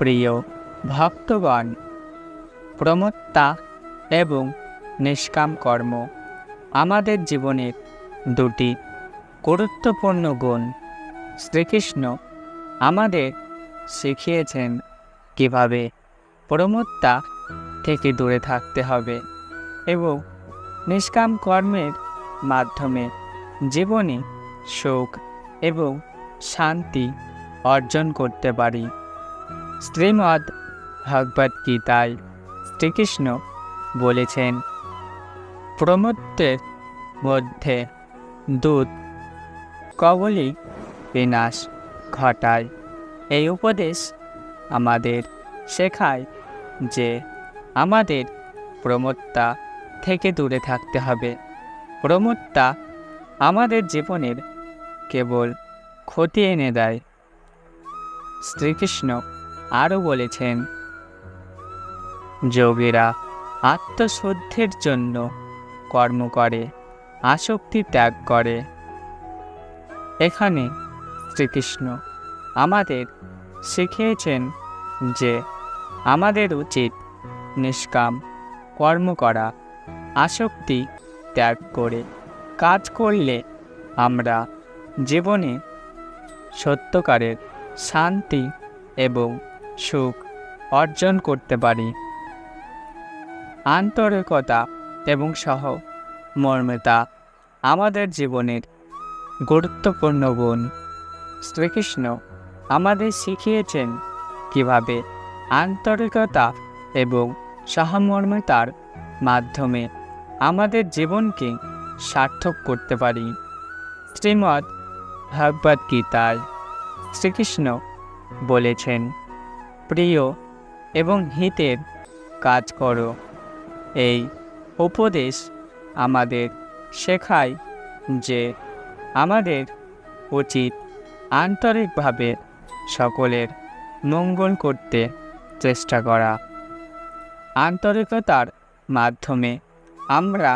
প্রিয় ভক্তগণ, প্রমত্তা এবং নিষ্কাম কর্ম আমাদের জীবনের দুটি গুরুত্বপূর্ণ গুণ। শ্রীকৃষ্ণ আমাদের শিখিয়েছেন কিভাবে প্রমত্তা থেকে দূরে থাকতে হবে এবং নিষ্কাম কর্মের মাধ্যমে জীবনে সুখ এবং শান্তি অর্জন করতে পারি। শ্রীমদ্ ভগবদ গীতায় শ্রীকৃষ্ণ বলেছেন, প্রমত্তের মধ্যে দুধ কবলিক বিনাশ ঘটায়। এই উপদেশ আমাদের শেখায় যে আমাদের প্রমত্তা থেকে দূরে থাকতে হবে। প্রমত্তা আমাদের জীবনের কেবল ক্ষতি এনে দেয়। শ্রীকৃষ্ণ আরও বলেছেন, যোগীরা আত্মশুদ্ধির জন্য কর্ম করে, আসক্তি ত্যাগ করে। এখানে শ্রীকৃষ্ণ আমাদের শিখিয়েছেন যে আমাদের উচিত নিষ্কাম কর্ম করা, আসক্তি ত্যাগ করে কাজ করলে আমরা জীবনে সত্যকারের শান্তি এবং সুখ অর্জন করতে পারি। আন্তরিকতা এবং সহমর্মিতা আমাদের জীবনের গুরুত্বপূর্ণ গুণ। শ্রীকৃষ্ণ আমাদের শিখিয়েছেন কিভাবে আন্তরিকতা এবং সহমর্মিতার মাধ্যমে আমাদের জীবনকে সার্থক করতে পারি। শ্রীমদ্ ভগবদ গীতায় শ্রীকৃষ্ণ বলেছেন, প্রিয় এবং হিতের কাজ করো। এই উপদেশ আমাদের শেখায় যে আমাদের উচিত আন্তরিকভাবে সকলের মঙ্গল করতে চেষ্টা করা। আন্তরিকতার মাধ্যমে আমরা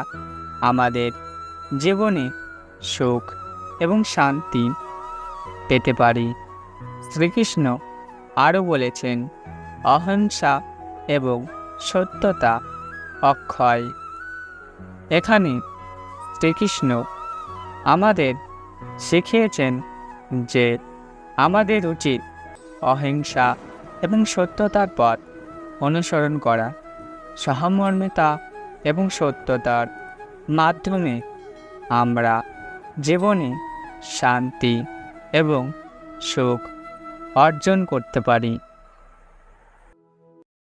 আমাদের জীবনে সুখ এবং শান্তি পেতে পারি। শ্রীকৃষ্ণ আরও বলেছেন, অহিংসা এবং সত্যতা অক্ষয়। এখানে শ্রীকৃষ্ণ আমাদের শিখিয়েছেন যে আমাদের উচিত অহিংসা এবং সত্যতার পথ অনুসরণ করা। সহমর্মিতা এবং সত্যতার মাধ্যমে আমরা জীবনে শান্তি এবং সুখ অর্জন করতে পারি।